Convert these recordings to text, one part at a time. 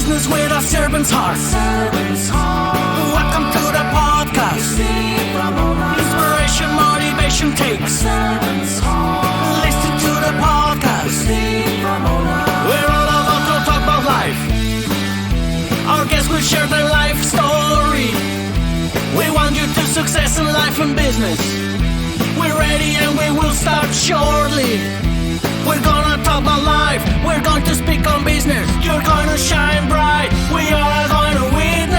Business with a servant's heart. Welcome to the podcast. Inspiration, motivation takes. Listen to the podcast. We're all about to talk about life. Our guests will share their life story. We want you to success in life and business. We're ready and we will start shortly. We're gonna talk about life. We're going to speak on business. You're gonna shine bright. We are going to witness.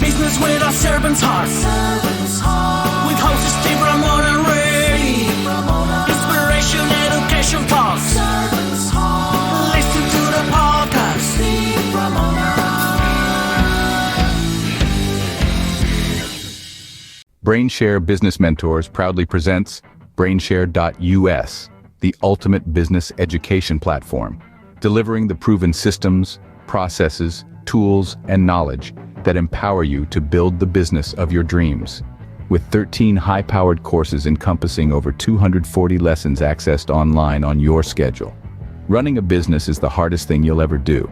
Business with a servant's heart. With hosts Steve, Ramona, and Ray. Inspiration, education talks. Listen to the podcast. BrainShare Business Mentors proudly presents BrainShare.us, the ultimate business education platform, delivering the proven systems, processes, tools, and knowledge that empower you to build the business of your dreams. With 13 high-powered courses encompassing over 240 lessons accessed online on your schedule. Running a business is the hardest thing you'll ever do.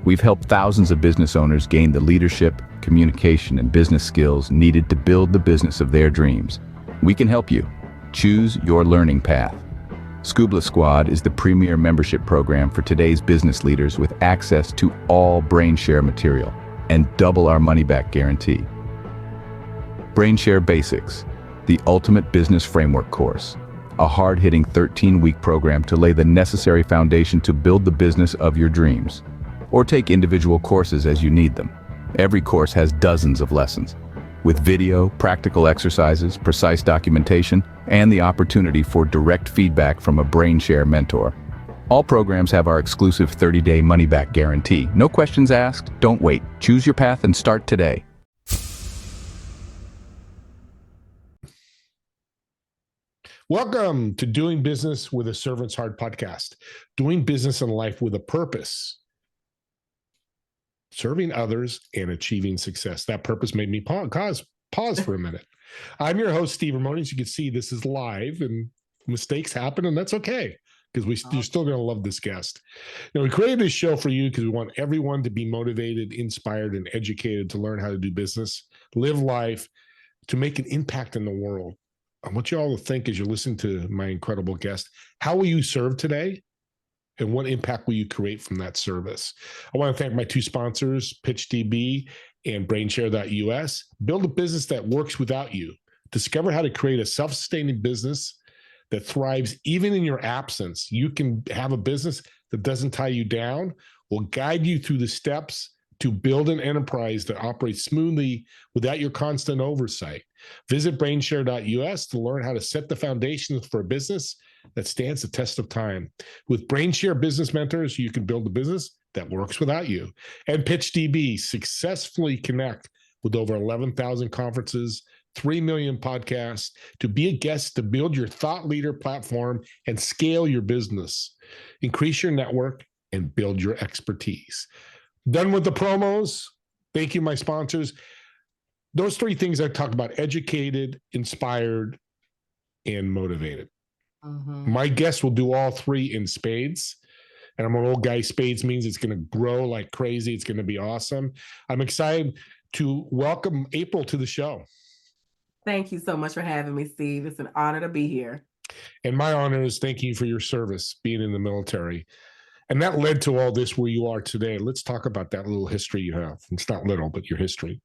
We've helped thousands of business owners gain the leadership, communication, and business skills needed to build the business of their dreams. We can help you. Choose your learning path. Scuba Squad is the premier membership program for today's business leaders with access to all BrainShare material and double our money-back guarantee. BrainShare Basics, the ultimate business framework course, a hard-hitting 13-week program to lay the necessary foundation to build the business of your dreams. Or take individual courses as you need them. Every course has dozens of lessons, with video, practical exercises, precise documentation, and the opportunity for direct feedback from a BrainShare mentor. All programs have our exclusive 30-day money-back guarantee. No questions asked, don't wait. Choose your path and start today. Welcome to Doing Business with a Servant's Heart podcast. Doing business in life with a purpose. Serving others and achieving success. That purpose made me pause for a minute. I'm your host, Steve Ramone. As you can see, this is live and mistakes happen, and that's okay because you're still going to love this guest. Now, we created this show for you because we want everyone to be motivated, inspired, and educated to learn how to do business, live life, to make an impact in the world. I want you all to think as you're listening to my incredible guest, how will you serve today? And what impact will you create from that service? I want to thank my two sponsors, PitchDB and BrainShare.us. Build a business that works without you. Discover how to create a self-sustaining business that thrives even in your absence. You can have a business that doesn't tie you down. Will guide you through the steps to build an enterprise that operates smoothly without your constant oversight. Visit BrainShare.us to learn how to set the foundations for a business that stands the test of time. With BrainShare Business Mentors, you can build a business that works without you. And PitchDB, successfully connect with over 11,000 conferences, 3 million podcasts, to be a guest to build your thought leader platform and scale your business. Increase your network and build your expertise. Done with the promos. Thank you, my sponsors. Those three things I talked about: educated, inspired, and motivated. My guest will do all three in spades. And I'm an old guy. Spades means it's going to grow like crazy. It's going to be awesome. I'm excited to welcome April to the show. Thank you so much for having me, Steve. It's an honor to be here. And my honor is thanking you for your service, being in the military. And that led to all this where you are today. Let's talk about that little history you have. It's not little, but your history.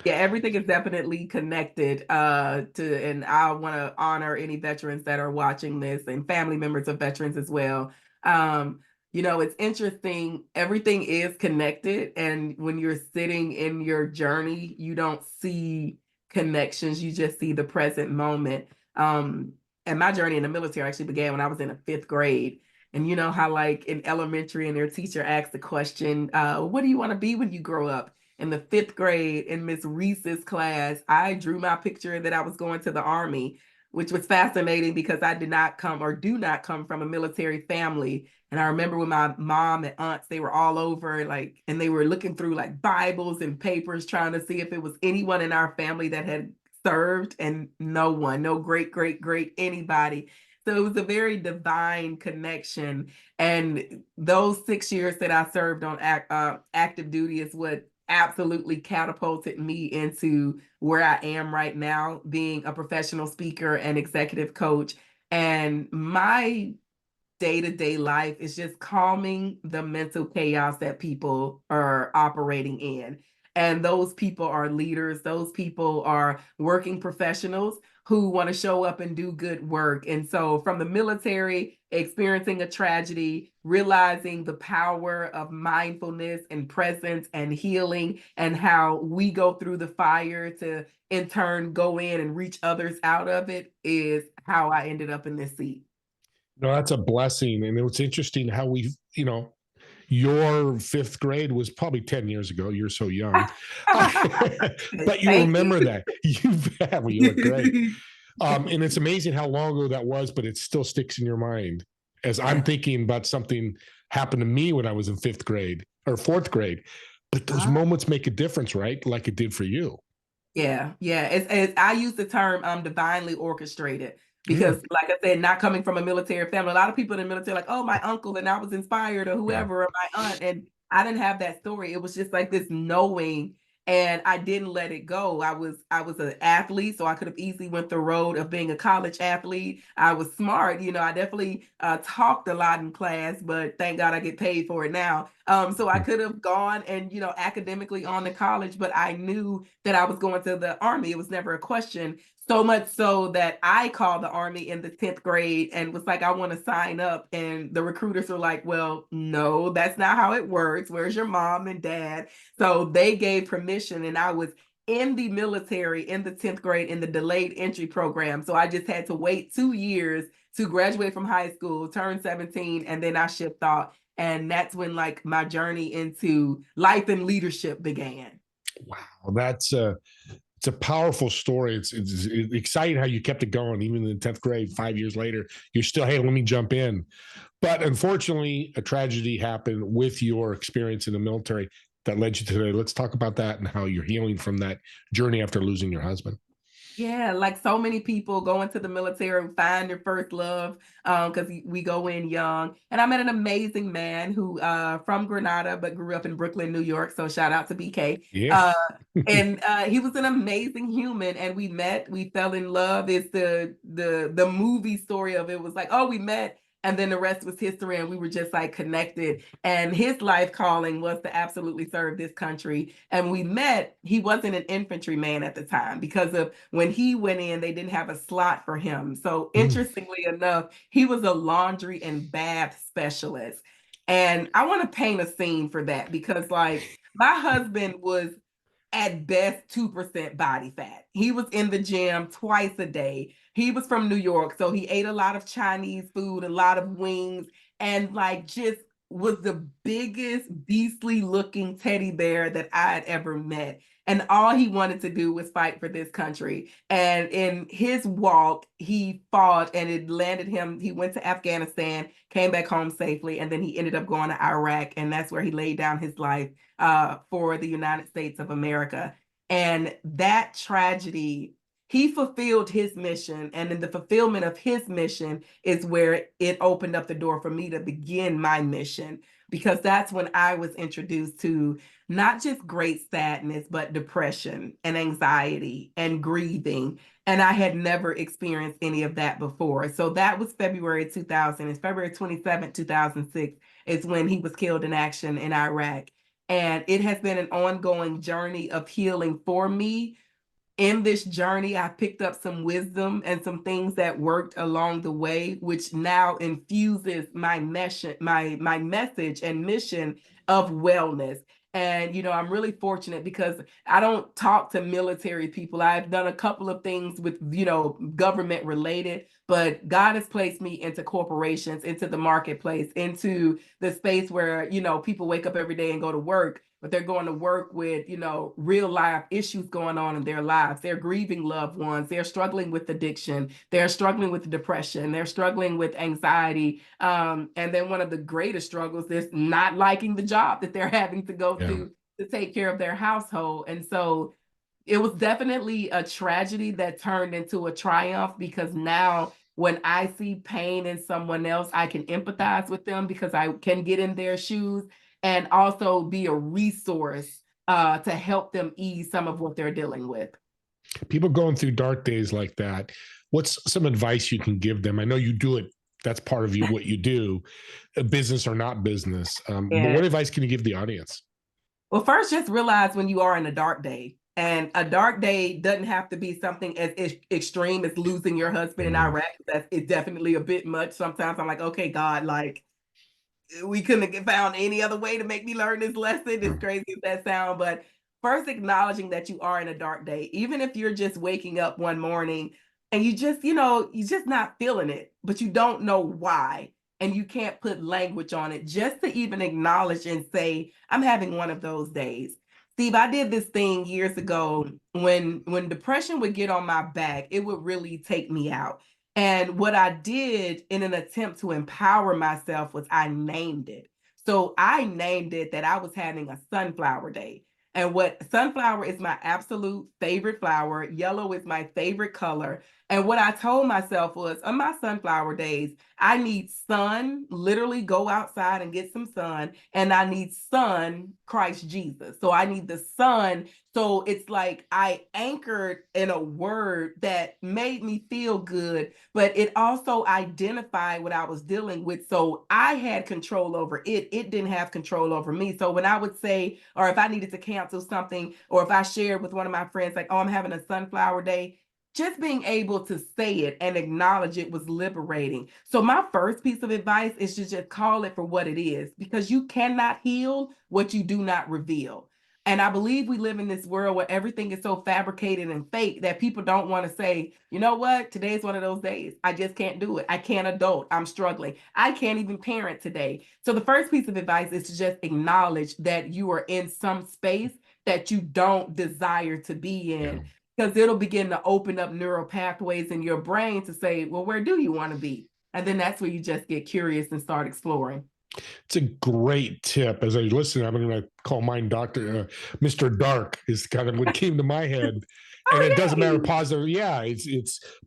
Everything is definitely connected and I want to honor any veterans that are watching this and family members of veterans as well. It's interesting. Everything is connected. And when you're sitting in your journey, you don't see connections. You just see the present moment. And my journey in the military actually began when I was in the 5th grade. And you know how like in elementary and their teacher asked the question, what do you want to be when you grow up? In the 5th grade in Miss Reese's class, I drew my picture that I was going to the Army, which was fascinating because I did not come or do not come from a military family. And I remember when my mom and aunts, they were all over and they were looking through like Bibles and papers trying to see if it was anyone in our family that had served, and no one, no great anybody. So it was a very divine connection. And those 6 years that I served on active duty is what absolutely catapulted me into where I am right now, being a professional speaker and executive coach. And my day-to-day life is just calming the mental chaos that people are operating in. And those people are leaders, those people are working professionals who want to show up and do good work. And so from the military, experiencing a tragedy, realizing the power of mindfulness and presence and healing, and how we go through the fire to in turn go in and reach others out of it, is how I ended up in this seat. No, that's a blessing. And it was interesting how your fifth grade was probably 10 years ago. You're so young. But you Thank remember you. that. Well, you look great. And it's amazing how long ago that was, but it still sticks in your mind. As I'm thinking about something happened to me when I was in fifth grade or fourth grade. But those moments make a difference, right? Like it did for you. Yeah. I use the term divinely orchestrated Yeah. because, like I said, not coming from a military family, a lot of people in the military are like, oh, my uncle and I was inspired, or whoever, or my aunt, and I didn't have that story. It was just like this knowing, and I didn't let it go. I was an athlete, so I could have easily went the road of being a college athlete. I was smart, I definitely talked a lot in class, but thank God I get paid for it now. So I could have gone and academically on to college, but I knew that I was going to the Army. It was never a question. So much so that I called the Army in the 10th grade and was like, I want to sign up. And the recruiters were like, well, no, that's not how it works. Where's your mom and dad? So they gave permission, and I was in the military in the 10th grade in the delayed entry program. So I just had to wait 2 years to graduate from high school, turn 17, and then I shipped off. And that's when like my journey into life and leadership began. Wow, it's a powerful story. It's exciting how you kept it going, even in the 10th grade, 5 years later. You're still, hey, let me jump in. But unfortunately, a tragedy happened with your experience in the military that led you to today. Let's talk about that and how you're healing from that journey after losing your husband. Yeah, like so many people go into the military and find their first love because we go in young. And I met an amazing man who from Grenada but grew up in Brooklyn, New York. So shout out to BK. Yeah. And he was an amazing human, and we met. We fell in love. It's the movie story of it was like, oh, we met, and then the rest was history, and we were just like connected. And his life calling was to absolutely serve this country. And we met. He wasn't an infantryman at the time because of when he went in, they didn't have a slot for him. So interestingly enough, he was a laundry and bath specialist. And I want to paint a scene for that because, like, my husband was at best 2% body fat. He was in the gym twice a day. He was from New York, so he ate a lot of Chinese food, a lot of wings, and like just was the biggest beastly looking teddy bear that I had ever met. And all he wanted to do was fight for this country. And in his walk, he fought, and it landed him. He went to Afghanistan, came back home safely, and then he ended up going to Iraq. And that's where he laid down his life for the United States of America. And that tragedy, he fulfilled his mission. And in the fulfillment of his mission is where it opened up the door for me to begin my mission, because that's when I was introduced to not just great sadness, but depression and anxiety and grieving. And I had never experienced any of that before. So that was February 2000. It's February 27th, 2006 is when he was killed in action in Iraq. And it has been an ongoing journey of healing for me. In this journey, I picked up some wisdom and some things that worked along the way, which now infuses my message and mission of wellness. And, I'm really fortunate because I don't talk to military people. I've done a couple of things with, government related, but God has placed me into corporations, into the marketplace, into the space where, people wake up every day and go to work, but they're going to work with, real life issues going on in their lives. They're grieving loved ones. They're struggling with addiction. They're struggling with depression. They're struggling with anxiety. And then one of the greatest struggles is not liking the job that they're having to go to take care of their household. And so it was definitely a tragedy that turned into a triumph, because now when I see pain in someone else, I can empathize with them because I can get in their shoes and also be a resource to help them ease some of what they're dealing with. People going through dark days like that, what's some advice you can give them? I know you do it. That's part of you, what you do, business or not business. But what advice can you give the audience? Well, first, just realize when you are in a dark day. And a dark day doesn't have to be something as extreme as losing your husband in Iraq. It's definitely a bit much. Sometimes I'm like, okay, God, like, we couldn't have found any other way to make me learn this lesson, as crazy as that sounds. But first, acknowledging that you are in a dark day, even if you're just waking up one morning and you just, you're just not feeling it, but you don't know why. And you can't put language on it, just to even acknowledge and say, I'm having one of those days. Steve, I did this thing years ago when depression would get on my back, it would really take me out. And what I did in an attempt to empower myself was I named it. So I named it that I was having a sunflower day. And what sunflower is my absolute favorite flower. Yellow is my favorite color. And what I told myself was on my sunflower days, I need sun, literally go outside and get some sun. And I need sun, Christ Jesus. So I need the sun. So it's like I anchored in a word that made me feel good, but it also identified what I was dealing with. So I had control over it. It didn't have control over me. So when I would say, or if I needed to cancel something, or if I shared with one of my friends, like, oh, I'm having a sunflower day, just being able to say it and acknowledge it was liberating. So my first piece of advice is to just call it for what it is, because you cannot heal what you do not reveal. And I believe we live in this world where everything is so fabricated and fake that people don't want to say, you know what, today's one of those days. I just can't do it. I can't adult. I'm struggling. I can't even parent today. So the first piece of advice is to just acknowledge that you are in some space that you don't desire to be in. Because it'll begin to open up neural pathways in your brain to say, well, where do you want to be? And then that's where you just get curious and start exploring. It's a great tip. As I listen, I'm going to call mine Dr. Mr. Dark is kind of what came to my head. And it doesn't matter positive. Yeah,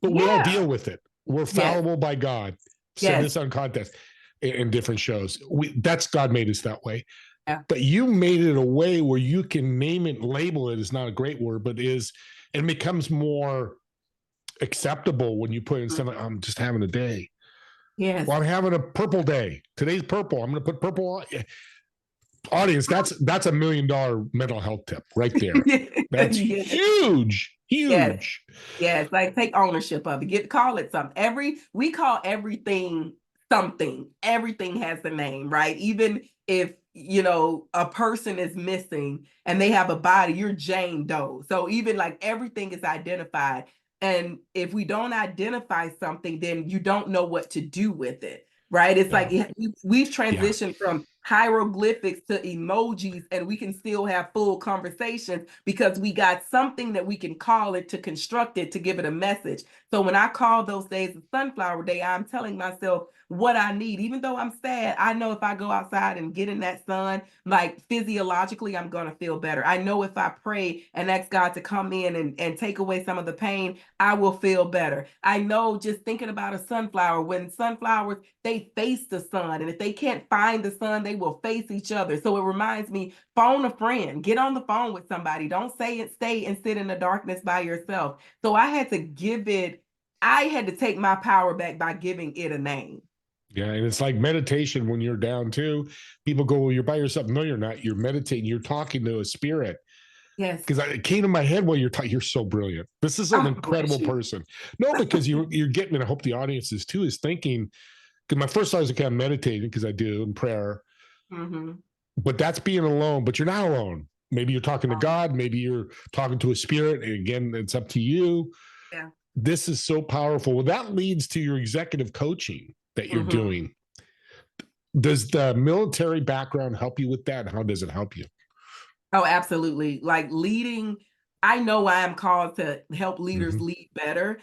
but we all deal with it. We're fallible by God. Send us on contest in different shows. That's God made us that way. Yeah. But you made it a way where you can name it, label it. Is not a great word, but it becomes more acceptable when you put it instead of I'm just having a day. Yes. Well, I'm having a purple day. Today's purple. I'm going to put purple on. Audience, that's $1 million mental health tip right there. That's huge. Yes, like take ownership of it. Call it something. We call everything something. Everything has a name, right? Even if a person is missing and they have a body, you're Jane Doe. So even like everything is identified. And if we don't identify something, then you don't know what to do with it, right? It's like we've transitioned from hieroglyphics to emojis, and we can still have full conversations because we got something that we can call it to construct it, to give it a message. So when I call those days a sunflower day, I'm telling myself what I need. Even though I'm sad, I know if I go outside and get in that sun, like physiologically, I'm going to feel better. I know if I pray and ask God to come in and take away some of the pain, I will feel better. I know just thinking about a sunflower, when sunflowers, they face the sun. And if they can't find the sun, they will face each other. So it reminds me, phone a friend, get on the phone with somebody. Don't stay and sit in the darkness by yourself. So I had to take my power back by giving it a name. Yeah, and it's like meditation when you're down too. People go, well, you're by yourself. No, you're not. You're meditating. You're talking to a spirit. Yes. Because it came to my head while you're talking. You're so brilliant. This is an incredible person. No, because you're getting, and I hope the audience is too, is thinking, because my first thought was, okay, I'm meditating because I do in prayer. Mm-hmm. But that's being alone, but you're not alone. Maybe you're talking to God. Maybe you're talking to a spirit. And again, it's up to you. Yeah. This is so powerful. Well, that leads to your executive coaching that you're doing. Does the military background help you with that? How does it help you? Oh, absolutely. Like leading, I know I am called to help leaders lead better,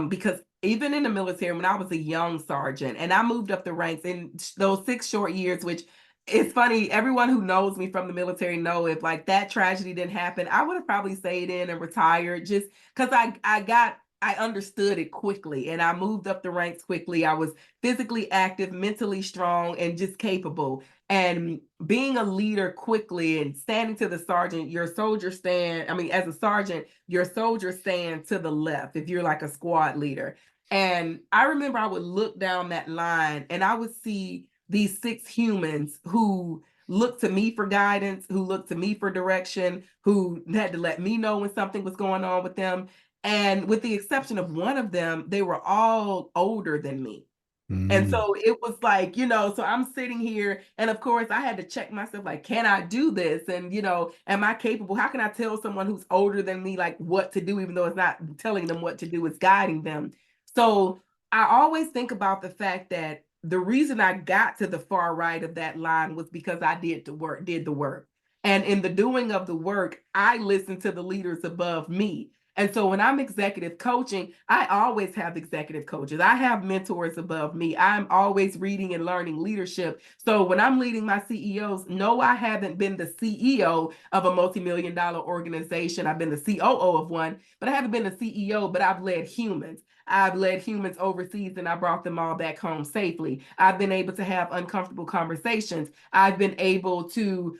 because even in the military, when I was a young sergeant and I moved up the ranks in those 6 short years, which it's funny, everyone who knows me from the military know if like that tragedy didn't happen, I would have probably stayed in and retired, just because I got I understood it quickly and I moved up the ranks quickly. I was physically active, mentally strong, and just capable. And being a leader quickly and standing to the sergeant, your soldier stand, I mean, as a sergeant, your soldier stand to the left if you're like a squad leader. And I remember I would look down that line and I would see these 6 humans who looked to me for guidance, who looked to me for direction, who had to let me know when something was going on with them. And with the exception of one of them, they were all older than me. And so it was like, so I'm sitting here and of course I had to check myself, like, can I do this? And, am I capable? How can I tell someone who's older than me, like what to do, even though it's not telling them what to do, it's guiding them. So I always think about the fact that the reason I got to the far right of that line was because I did the work. And in the doing of the work, I listened to the leaders above me. And so when I'm executive coaching, I always have executive coaches. I have mentors above me. I'm always reading and learning leadership. So when I'm leading my CEOs, no, I haven't been the CEO of a multi-million-dollar organization. I've been the COO of one, but I haven't been the CEO, but I've led humans. I've led humans overseas and I brought them all back home safely. I've been able to have uncomfortable conversations. I've been able to,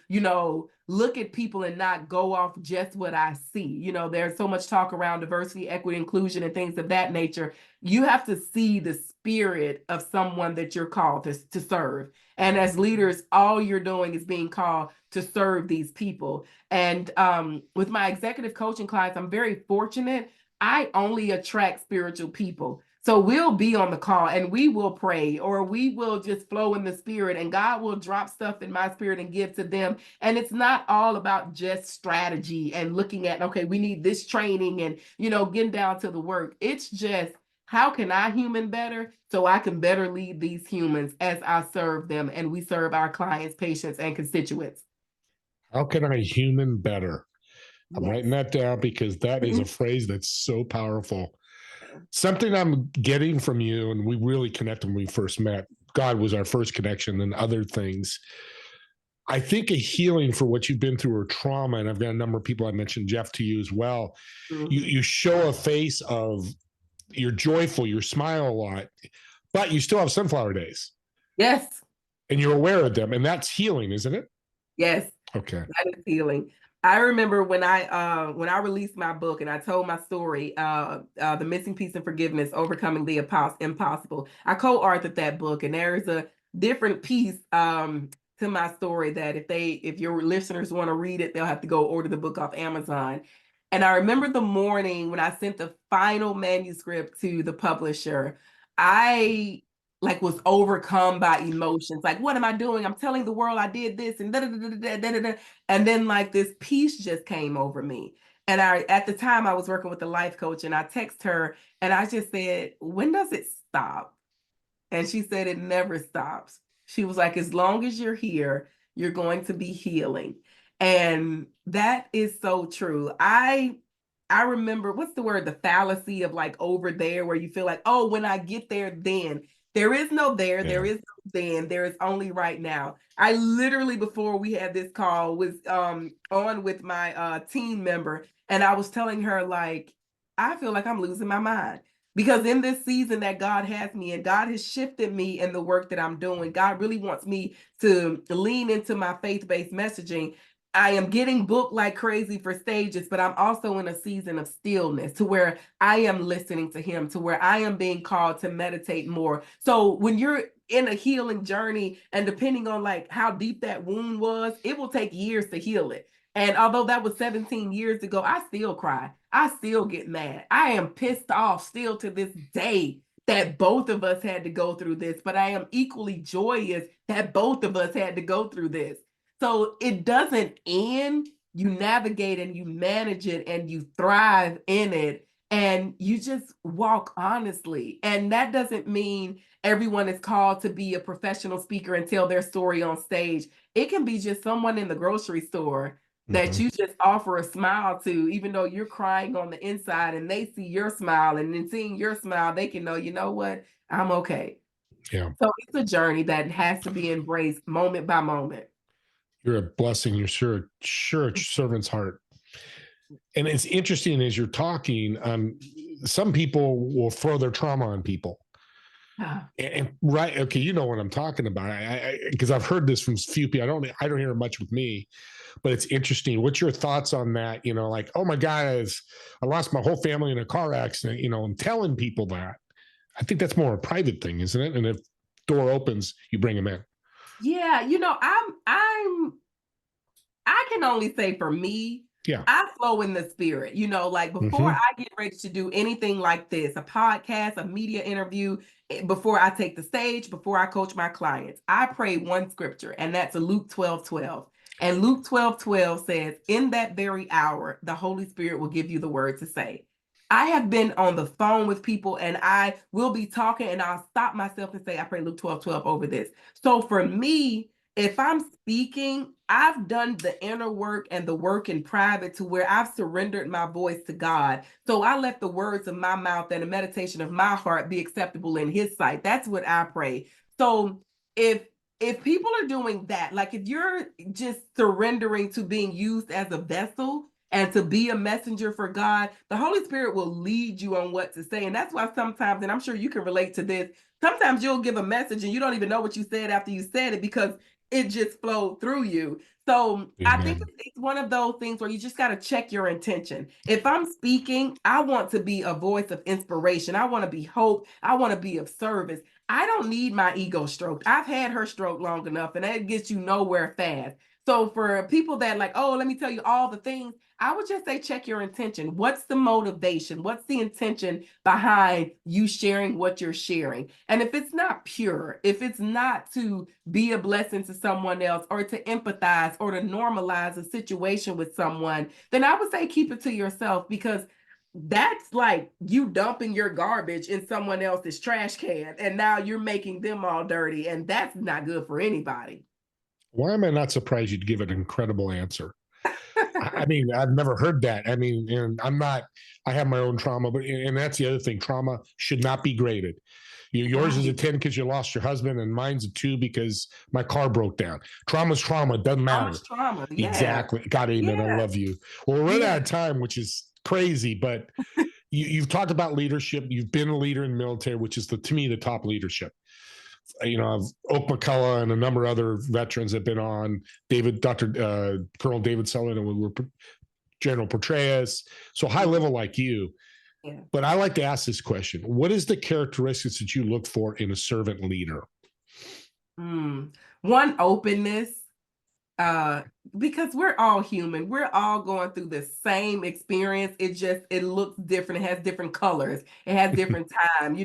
look at people and not go off just what I see. There's so much talk around diversity, equity, inclusion, and things of that nature. You have to see the spirit of someone that you're called to serve. And as leaders, all you're doing is being called to serve these people. And with my executive coaching clients, I'm very fortunate. I only attract spiritual people. So we'll be on the call and we will pray or we will just flow in the spirit and God will drop stuff in my spirit and give to them. And it's not all about just strategy and looking at, okay, we need this training and, getting down to the work. It's just, how can I human better so I can better lead these humans as I serve them and we serve our clients, patients, and constituents. How can I human better? I'm Yes. writing that down because that is a phrase that's so powerful. Something I'm getting from you, and we really connected when we first met. God was our first connection, and other things. I think a healing for what you've been through or trauma, and I've got a number of people I mentioned, Jeff, to you as well. You show a face of you're joyful, you smile a lot, but you still have sunflower days. Yes. And you're aware of them, and that's healing, isn't it? Yes. Okay. That is healing. I remember when I released my book and I told my story, The Missing Piece in Forgiveness, Overcoming the Impossible. I co-authored that book, and there is a different piece to my story that if your listeners want to read it, they'll have to go order the book off Amazon. And I remember the morning when I sent the final manuscript to the publisher, I was overcome by emotions. Like, what am I doing? I'm telling the world I did this and da da da da da da da. And then this peace just came over me. And at the time I was working with a life coach and I text her and I just said, when does it stop? And she said, it never stops. She was like, as long as you're here, you're going to be healing. And that is so true. I remember, what's the word? The fallacy of over there, where you feel like, oh, when I get there, then. There is no there. Yeah. There is no then. There is only right now. I literally, before we had this call, was on with my team member, and I was telling her, I feel like I'm losing my mind. Because in this season that God has me and God has shifted me in the work that I'm doing, God really wants me to lean into my faith-based messaging. I am getting booked like crazy for stages, but I'm also in a season of stillness to where I am listening to him, to where I am being called to meditate more. So when you're in a healing journey and depending on how deep that wound was, it will take years to heal it. And although that was 17 years ago, I still cry. I still get mad. I am pissed off still to this day that both of us had to go through this, but I am equally joyous that both of us had to go through this. So it doesn't end. You navigate and you manage it and you thrive in it and you just walk honestly. And that doesn't mean everyone is called to be a professional speaker and tell their story on stage. It can be just someone in the grocery store that you just offer a smile to, even though you're crying on the inside and they see your smile, and in seeing your smile, they can know, you know what, I'm okay. Yeah. So it's a journey that has to be embraced moment by moment. You're a blessing. You're sure a servant's heart. And it's interesting as you're talking, some people will throw their trauma on people. Ah, And right, okay, you know what I'm talking about. Because I've heard this from a few people. I don't hear it much with me, but it's interesting. What's your thoughts on that? You know, like, oh my God, I lost my whole family in a car accident. You know, and telling people that. I think that's more a private thing, isn't it? And if door opens, you bring them in. yeah, I can only say for me, Yeah. I flow in the spirit. Like before Mm-hmm. I get ready to do anything like this, a podcast, a media interview, before I take the stage, before I coach my clients, I pray one scripture, and that's Luke 12:12. And Luke 12:12 says, in that very hour, the Holy Spirit will give you the word to say. I have been on the phone with people, and I will be talking, and I'll stop myself and say, I pray Luke 12:12 over this. So for me, if I'm speaking, I've done the inner work and the work in private to where I've surrendered my voice to God. So I let the words of my mouth and the meditation of my heart be acceptable in his sight. That's what I pray. So if people are doing that, like if you're just surrendering to being used as a vessel and to be a messenger for God, the Holy Spirit will lead you on what to say. And that's why sometimes, and I'm sure you can relate to this, sometimes you'll give a message and you don't even know what you said after you said it because it just flowed through you. So I think Amen. it's one of those things where you just got to check your intention. If I'm speaking, I want to be a voice of inspiration. I want to be hope. I want to be of service. I don't need my ego stroked. I've had her stroke long enough, and that gets you nowhere fast. So for people that like, oh, let me tell you all the things, I would just say check your intention. What's the motivation? What's the intention behind you sharing what you're sharing? And if it's not pure, if it's not to be a blessing to someone else or to empathize or to normalize a situation with someone, then I would say keep it to yourself, because that's like you dumping your garbage in someone else's trash can and now you're making them all dirty, and that's not good for anybody. Why am I not surprised you'd give an incredible answer? I mean, I've never heard that. I mean, and I have my own trauma, but, and that's the other thing, trauma should not be graded. Yours is a Right. 10 because you lost your husband, and mine's a 2 because my car broke down. Trauma's trauma, it doesn't How matter. much trauma? Yeah. Exactly. God, amen. I Yeah. love you. Well, we're running Yeah. out of time, which is crazy, but you've talked about leadership. You've been a leader in the military, which is to me, the top leadership. You know, Oak McCullough and a number of other veterans have been on. Colonel David Sullivan and General Petraeus. So high level like you. Yeah. But I like to ask this question: what is the characteristics that you look for in a servant leader? One, openness. uh because we're all human, we're all going through the same experience, it looks different, it has different colors, it has different time.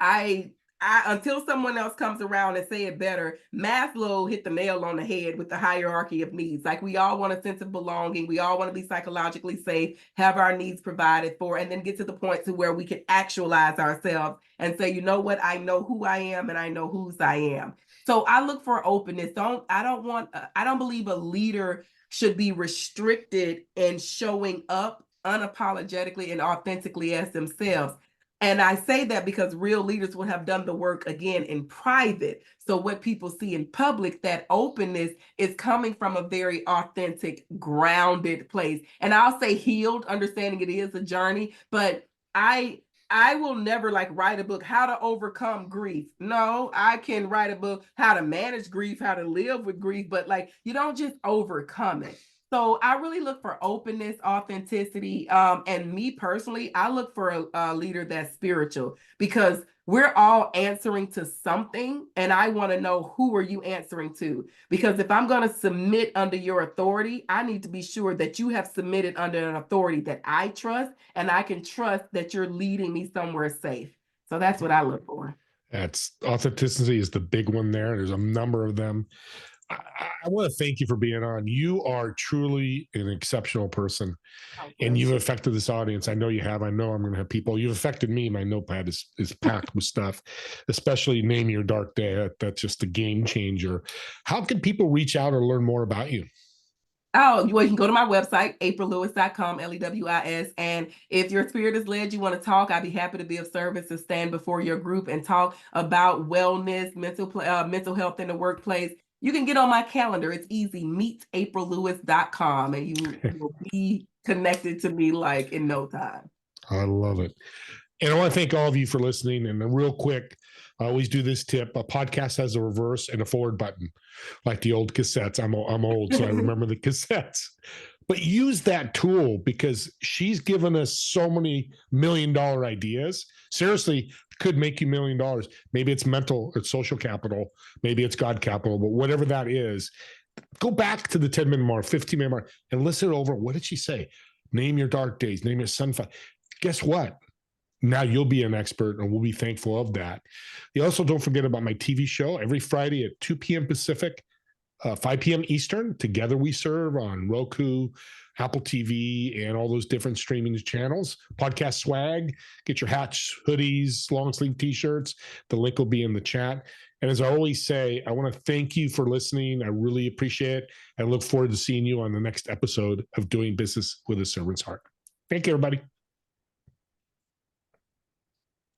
I until someone else comes around and say it better, Maslow hit the nail on the head with the hierarchy of needs. Like, we all want a sense of belonging, we all want to be psychologically safe, have our needs provided for, and then get to the point to where we can actualize ourselves and say, you know what, I know who I am and I know whose I am. So I look for openness. I don't believe a leader should be restricted in showing up unapologetically and authentically as themselves. And I say that because real leaders will have done the work again in private. So what people see in public, that openness is coming from a very authentic, grounded place. And I'll say healed, understanding it is a journey, but I will never like write a book how to overcome grief. No, I can write a book how to manage grief, how to live with grief, but like you don't just overcome it. So I really look for openness, authenticity, and me personally, I look for a leader that's spiritual, because we're all answering to something, and I want to know, who are you answering to? Because if I'm going to submit under your authority, I need to be sure that you have submitted under an authority that I trust, and I can trust that you're leading me somewhere safe. So that's what I look for. That's authenticity is the big one there. There's a number of them. I want to thank you for being on. You are truly an exceptional person, Oh, and bless you've you. affected this audience. I know you have. I know I'm going to have people. You've affected me. My notepad is packed with stuff, especially Name Your Dark Day. That's just a game changer. How can people reach out or learn more about you? Oh, well, you can go to my website, aprillewis.com, Lewis. And if your spirit is led, you want to talk, I'd be happy to be of service to stand before your group and talk about wellness, mental health in the workplace. You can get on my calendar. It's easy. Meetaprilewis.com, and you will be connected to me like in no time. I love it. And I want to thank all of you for listening. And real quick, I always do this tip. A podcast has a reverse and a forward button, like the old cassettes. I'm old, so I remember the cassettes. But use that tool because she's given us so many $1 million ideas. Seriously, could make you $1 million. Maybe it's mental, it's social capital, maybe it's God capital, but whatever that is, go back to the 10-minute mark, 15-minute mark, and listen over. What did she say? Name your dark days, name your sunfire. Guess what? Now you'll be an expert, and we'll be thankful of that. You also don't forget about my TV show every Friday at 2 p.m. Pacific, 5 p.m. Eastern. Together We Serve on Roku, Apple TV, and all those different streaming channels. Podcast swag, get your hats, hoodies, long sleeve t-shirts. The link will be in the chat. And as I always say, I want to thank you for listening. I really appreciate it. I look forward to seeing you on the next episode of Doing Business with a Servant's Heart. Thank you, everybody.